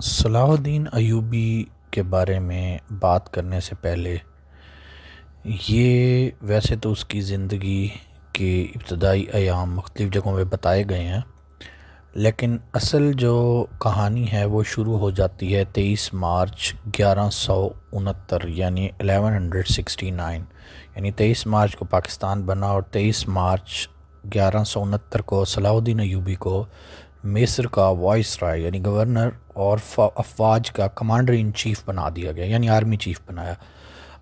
صلاح الدین ایوبی کے بارے میں بات کرنے سے پہلے یہ ویسے تو اس کی زندگی کے ابتدائی ایام مختلف جگہوں پہ بتائے گئے ہیں، لیکن اصل جو کہانی ہے وہ شروع ہو جاتی ہے 23 مارچ 1169، یعنی 1169، یعنی 23 مارچ کو پاکستان بنا اور 23 مارچ 1169 کو صلاح الدین ایوبی کو مصر کا وائس رائے یعنی گورنر اور افواج کا کمانڈر ان چیف بنا دیا گیا، یعنی آرمی چیف بنایا۔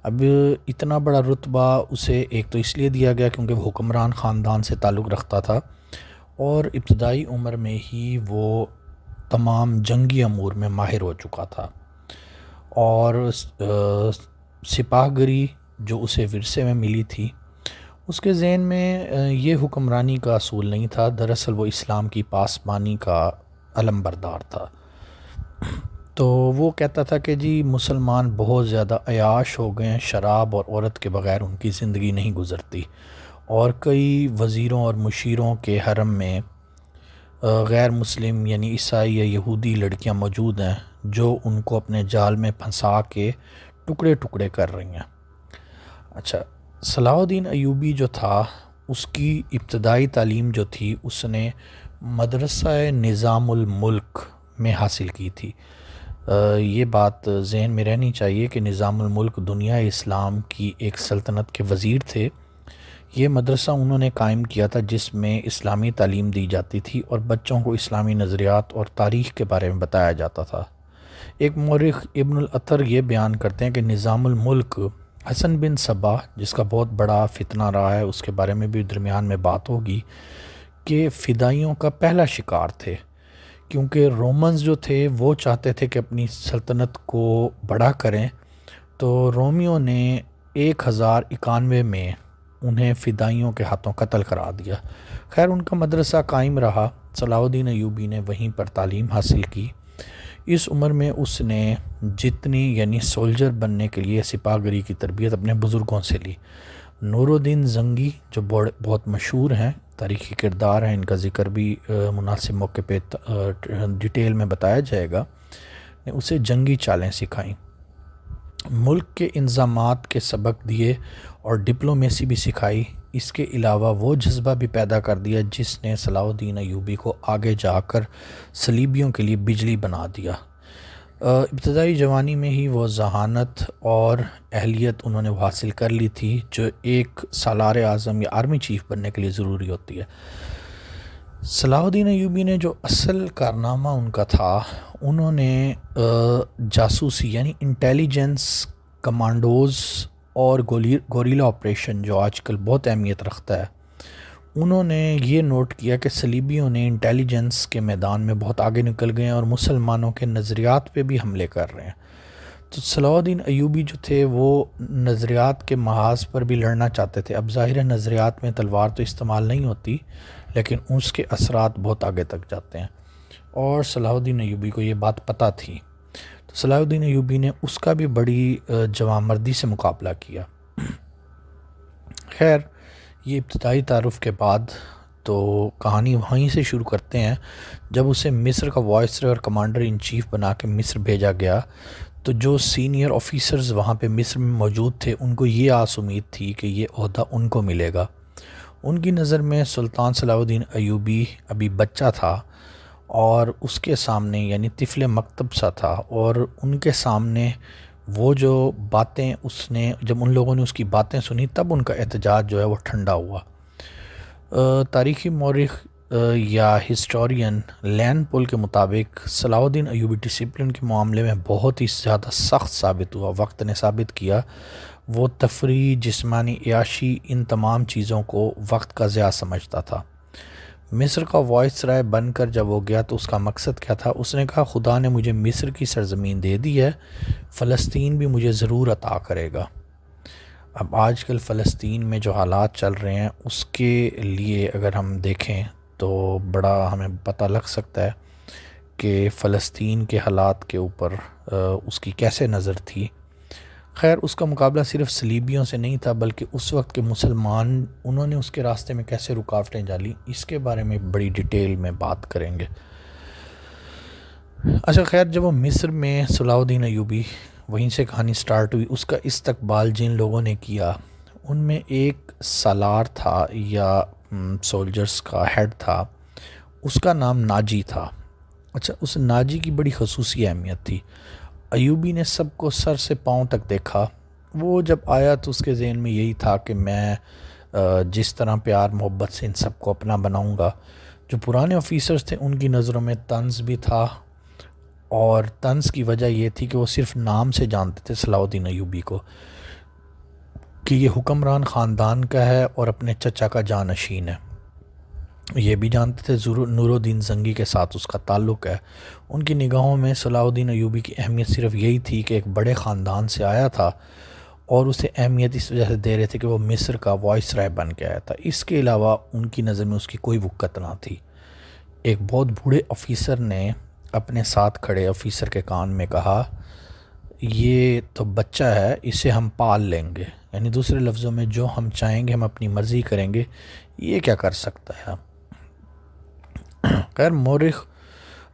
اب اتنا بڑا رتبہ اسے ایک تو اس لیے دیا گیا کیونکہ وہ حکمران خاندان سے تعلق رکھتا تھا، اور ابتدائی عمر میں ہی وہ تمام جنگی امور میں ماہر ہو چکا تھا، اور سپاہ گری جو اسے ورثے میں ملی تھی اس کے ذہن میں یہ حکمرانی کا اصول نہیں تھا، دراصل وہ اسلام کی پاسبانی کا علم بردار تھا۔ تو وہ کہتا تھا کہ جی مسلمان بہت زیادہ عیاش ہو گئے ہیں، شراب اور عورت کے بغیر ان کی زندگی نہیں گزرتی، اور کئی وزیروں اور مشیروں کے حرم میں غیر مسلم یعنی عیسائی یا یہودی لڑکیاں موجود ہیں جو ان کو اپنے جال میں پھنسا کے ٹکڑے ٹکڑے کر رہی ہیں۔ اچھا، صلاح الدین ایوبی جو تھا اس کی ابتدائی تعلیم جو تھی اس نے مدرسہ نظام الملک میں حاصل کی تھی۔ یہ بات ذہن میں رہنی چاہیے کہ نظام الملک دنیا اسلام کی ایک سلطنت کے وزیر تھے۔ یہ مدرسہ انہوں نے قائم کیا تھا جس میں اسلامی تعلیم دی جاتی تھی اور بچوں کو اسلامی نظریات اور تاریخ کے بارے میں بتایا جاتا تھا۔ ایک مورخ ابن الاثر یہ بیان کرتے ہیں کہ نظام الملک حسن بن صبا، جس کا بہت بڑا فتنہ رہا ہے، اس کے بارے میں بھی درمیان میں بات ہوگی، کہ فدائیوں کا پہلا شکار تھے، کیونکہ رومنز جو تھے وہ چاہتے تھے کہ اپنی سلطنت کو بڑا کریں، تو رومیوں نے 1091 میں انہیں فدائیوں کے ہاتھوں قتل کرا دیا۔ خیر، ان کا مدرسہ قائم رہا، صلاح الدین ایوبی نے وہیں پر تعلیم حاصل کی۔ اس عمر میں اس نے جتنی یعنی سولجر بننے کے لیے سپاہ گری کی تربیت اپنے بزرگوں سے لی۔ نور الدین زنگی جو بہت مشہور ہیں، تاریخی کردار ہیں، ان کا ذکر بھی مناسب موقع پہ ڈیٹیل میں بتایا جائے گا، نے اسے جنگی چالیں سکھائیں، ملک کے انضامات کے سبق دیے اور ڈپلومیسی بھی سکھائی۔ اس کے علاوہ وہ جذبہ بھی پیدا کر دیا جس نے صلاح الدین ایوبی کو آگے جا کر صلیبیوں کے لیے بجلی بنا دیا۔ ابتدائی جوانی میں ہی وہ ذہانت اور اہلیت انہوں نے حاصل کر لی تھی جو ایک سالار اعظم یا آرمی چیف بننے کے لیے ضروری ہوتی ہے۔ صلاح الدین ایوبی نے جو اصل کارنامہ ان کا تھا، انہوں نے جاسوسی یعنی انٹیلیجنس، کمانڈوز اور گوریلا آپریشن جو آج کل بہت اہمیت رکھتا ہے، انہوں نے یہ نوٹ کیا کہ صلیبیوں نے انٹیلیجنس کے میدان میں بہت آگے نکل گئے ہیں اور مسلمانوں کے نظریات پہ بھی حملے کر رہے ہیں۔ تو صلاح الدین ایوبی جو تھے وہ نظریات کے محاذ پر بھی لڑنا چاہتے تھے۔ اب ظاہر ہے نظریات میں تلوار تو استعمال نہیں ہوتی، لیکن اس کے اثرات بہت آگے تک جاتے ہیں، اور صلاح الدین ایوبی کو یہ بات پتہ تھی۔ تو صلاح الدین ایوبی نے اس کا بھی بڑی جوانمردی سے مقابلہ کیا۔ خیر، یہ ابتدائی تعارف کے بعد تو کہانی وہیں سے شروع کرتے ہیں جب اسے مصر کا وائس رائے اور کمانڈر ان چیف بنا کے مصر بھیجا گیا۔ تو جو سینئر آفیسرز وہاں پہ مصر میں موجود تھے ان کو یہ آس امید تھی کہ یہ عہدہ ان کو ملے گا۔ ان کی نظر میں سلطان صلاح الدین ایوبی ابھی بچہ تھا، اور اس کے سامنے یعنی طفل مکتب سا تھا، اور ان کے سامنے وہ جو باتیں اس نے، جب ان لوگوں نے اس کی باتیں سنی تب ان کا احتجاج جو ہے وہ ٹھنڈا ہوا۔ تاریخی مورخ یا ہسٹورین لین پول کے مطابق صلاح الدین ایوبی ڈسپلن کے معاملے میں بہت ہی زیادہ سخت ثابت ہوا۔ وقت نے ثابت کیا وہ تفریح، جسمانی عیاشی، ان تمام چیزوں کو وقت کا ضیاع سمجھتا تھا۔ مصر کا وائس رائے بن کر جب وہ گیا تو اس کا مقصد کیا تھا؟ اس نے کہا خدا نے مجھے مصر کی سرزمین دے دی ہے، فلسطین بھی مجھے ضرور عطا کرے گا۔ اب آج کل فلسطین میں جو حالات چل رہے ہیں اس کے لیے اگر ہم دیکھیں تو بڑا ہمیں پتہ لگ سکتا ہے کہ فلسطین کے حالات کے اوپر اس کی کیسے نظر تھی۔ خیر، اس کا مقابلہ صرف صلیبیوں سے نہیں تھا بلکہ اس وقت کے مسلمان، انہوں نے اس کے راستے میں کیسے رکاوٹیں ڈالی، اس کے بارے میں بڑی ڈیٹیل میں بات کریں گے۔ اچھا خیر، جب وہ مصر میں صلاح الدین ایوبی، وہیں سے کہانی سٹارٹ ہوئی، اس کا استقبال جن لوگوں نے کیا ان میں ایک سالار تھا یا سولجرز کا ہیڈ تھا، اس کا نام ناجی تھا۔ اچھا، اس ناجی کی بڑی خصوصی اہمیت تھی۔ ایوبی نے سب کو سر سے پاؤں تک دیکھا۔ وہ جب آیا تو اس کے ذہن میں یہی تھا کہ میں جس طرح پیار محبت سے ان سب کو اپنا بناؤں گا۔ جو پرانے آفیسرز تھے ان کی نظروں میں طنز بھی تھا، اور طنز کی وجہ یہ تھی کہ وہ صرف نام سے جانتے تھے صلاح الدین ایوبی کو، کہ یہ حکمران خاندان کا ہے اور اپنے چچا کا جانشین ہے۔ یہ بھی جانتے تھے نور الدین زنگی کے ساتھ اس کا تعلق ہے۔ ان کی نگاہوں میں صلاح الدین ایوبی کی اہمیت صرف یہی تھی کہ ایک بڑے خاندان سے آیا تھا، اور اسے اہمیت اس وجہ سے دے رہے تھے کہ وہ مصر کا وائس رائے بن کے آیا تھا۔ اس کے علاوہ ان کی نظر میں اس کی کوئی وقت نہ تھی۔ ایک بہت بوڑھے آفیسر نے اپنے ساتھ کھڑے آفیسر کے کان میں کہا، یہ تو بچہ ہے، اسے ہم پال لیں گے، یعنی دوسرے لفظوں میں جو ہم چاہیں گے ہم اپنی مرضی کریں گے، یہ کیا کر سکتا ہے۔ خیر، مورخ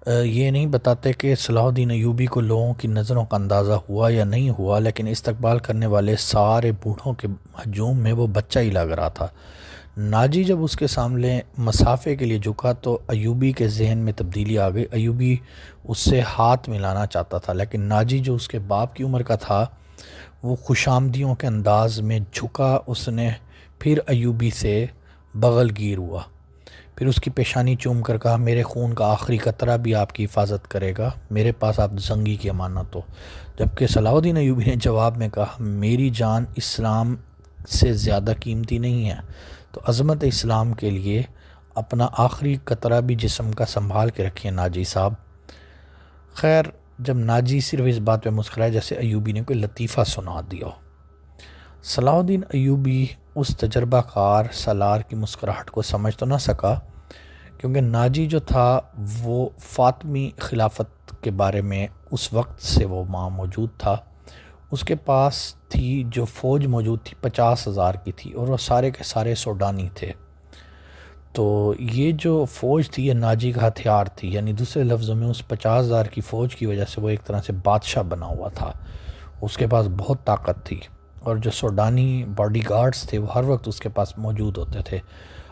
یہ نہیں بتاتے کہ صلاح الدین ایوبی کو لوگوں کی نظروں کا اندازہ ہوا یا نہیں ہوا، لیکن استقبال کرنے والے سارے بوڑھوں کے ہجوم میں وہ بچہ ہی لگ رہا تھا۔ ناجی جب اس کے سامنے مسافے کے لیے جھکا تو ایوبی کے ذہن میں تبدیلی آ گئی۔ ایوبی اس سے ہاتھ ملانا چاہتا تھا، لیکن ناجی جو اس کے باپ کی عمر کا تھا وہ خوش آمدیوں کے انداز میں جھکا۔ اس نے پھر ایوبی سے بغل گیر ہوا، پھر اس کی پیشانی چوم کر کہا، میرے خون کا آخری قطرہ بھی آپ کی حفاظت کرے گا، میرے پاس آپ زنگی کی امانت ہو۔ جبکہ صلاح الدین ایوبی نے جواب میں کہا، میری جان اسلام سے زیادہ قیمتی نہیں ہے، تو عظمت اسلام کے لیے اپنا آخری قطرہ بھی جسم کا سنبھال کے رکھیے ناجی صاحب۔ خیر، جب ناجی صرف اس بات پہ مسکرائے جیسے ایوبی نے کوئی لطیفہ سنا دیا ہو۔ صلاح الدین ایوبی اس تجربہ کار سالار کی مسکراہٹ کو سمجھ تو نہ سکا، کیونکہ ناجی جو تھا وہ فاطمی خلافت کے بارے میں اس وقت سے وہ وہاں موجود تھا۔ اس کے پاس تھی جو فوج موجود تھی 50,000 کی تھی، اور وہ سارے کے سارے سوڈانی تھے۔ تو یہ جو فوج تھی یہ ناجی کا ہتھیار تھی، یعنی دوسرے لفظوں میں اس 50,000 کی فوج کی وجہ سے وہ ایک طرح سے بادشاہ بنا ہوا تھا، اس کے پاس بہت طاقت تھی، اور جو سوڈانی باڈی گارڈز تھے وہ ہر وقت اس کے پاس موجود ہوتے تھے۔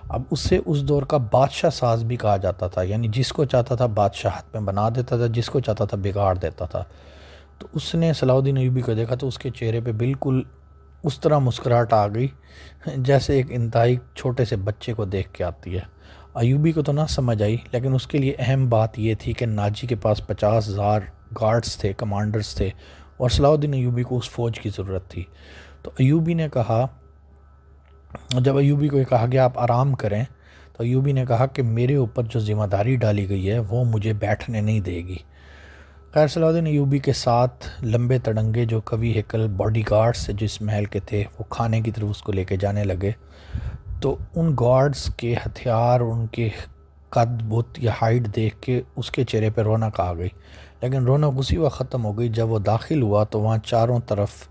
اب اسے اس دور کا بادشاہ ساز بھی کہا جاتا تھا، یعنی جس کو چاہتا تھا بادشاہت میں بنا دیتا تھا، جس کو چاہتا تھا بگاڑ دیتا تھا۔ تو اس نے صلاح الدین ایوبی کو دیکھا تو اس کے چہرے پہ بالکل اس طرح مسکراہٹ آ گئی جیسے ایک انتہائی چھوٹے سے بچے کو دیکھ کے آتی ہے۔ ایوبی کو تو نہ سمجھ آئی، لیکن اس کے لیے اہم بات یہ تھی کہ ناجی کے پاس 50,000 گارڈز تھے، کمانڈرز تھے، اور صلاح الدین ایوبی کو اس فوج کی ضرورت تھی۔ تو ایوبی نے کہا، جب ایوبی کو یہ کہا گیا آپ آرام کریں، تو ایوبی نے کہا کہ میرے اوپر جو ذمہ داری ڈالی گئی ہے وہ مجھے بیٹھنے نہیں دے گی۔ خیر، صلاح الدین ایوبی کے ساتھ لمبے تڑنگے جو قوی ہیکل باڈی گارڈز سے جس محل کے تھے وہ کھانے کی طرف اس کو لے کے جانے لگے، تو ان گارڈز کے ہتھیار، ان کے قد بت یا ہائٹ دیکھ کے اس کے چہرے پہ رونق آ گئی، لیکن رونق اسی وقت ختم ہو گئی جب وہ داخل ہوا تو وہاں چاروں طرف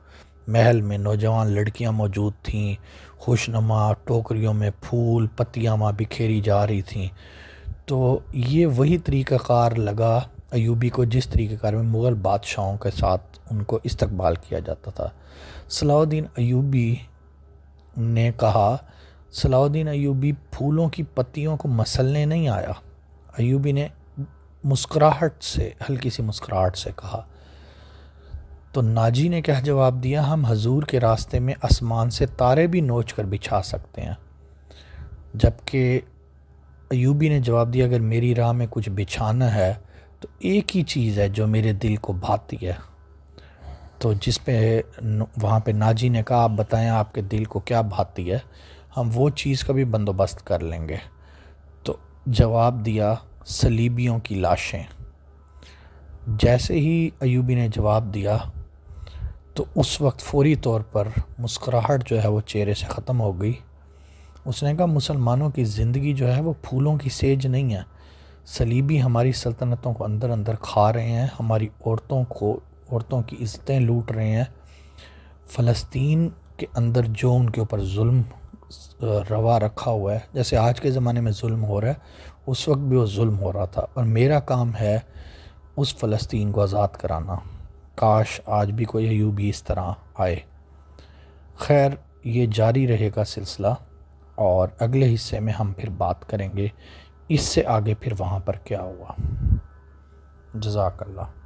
محل میں نوجوان لڑکیاں موجود تھیں، خوشنما ٹوکریوں میں پھول پتیاں وہاں بکھیری جا رہی تھیں۔ تو یہ وہی طریقہ کار لگا ایوبی کو جس طریقہ کار میں مغل بادشاہوں کے ساتھ ان کو استقبال کیا جاتا تھا۔ صلاح الدین ایوبی نے کہا، صلاح الدین ایوبی پھولوں کی پتیوں کو مسلنے نہیں آیا۔ ایوبی نے مسکراہٹ سے، ہلکی سی مسکراہٹ سے کہا۔ تو ناجی نے کیا جواب دیا، ہم حضور کے راستے میں آسمان سے تارے بھی نوچ کر بچھا سکتے ہیں۔ جبکہ ایوبی نے جواب دیا، اگر میری راہ میں کچھ بچھانا ہے تو ایک ہی چیز ہے جو میرے دل کو بھاتی ہے۔ تو جس پہ وہاں پہ ناجی نے کہا، آپ بتائیں آپ کے دل کو کیا بھاتی ہے، ہم وہ چیز کا بھی بندوبست کر لیں گے۔ تو جواب دیا، صلیبیوں کی لاشیں۔ جیسے ہی ایوبی نے جواب دیا تو اس وقت فوری طور پر مسکراہٹ جو ہے وہ چہرے سے ختم ہو گئی۔ اس نے کہا، مسلمانوں کی زندگی جو ہے وہ پھولوں کی سیج نہیں ہے، صلیبی ہماری سلطنتوں کو اندر اندر کھا رہے ہیں، ہماری عورتوں کی عزتیں لوٹ رہے ہیں۔ فلسطین کے اندر جو ان کے اوپر ظلم روا رکھا ہوا ہے، جیسے آج کے زمانے میں ظلم ہو رہا ہے، اس وقت بھی وہ ظلم ہو رہا تھا، اور میرا کام ہے اس فلسطین کو آزاد کرانا۔ کاش آج بھی کوئی ایوبی اس طرح آئے۔ خیر، یہ جاری رہے گا سلسلہ، اور اگلے حصے میں ہم پھر بات کریں گے اس سے آگے پھر وہاں پر کیا ہوا۔ جزاک اللہ۔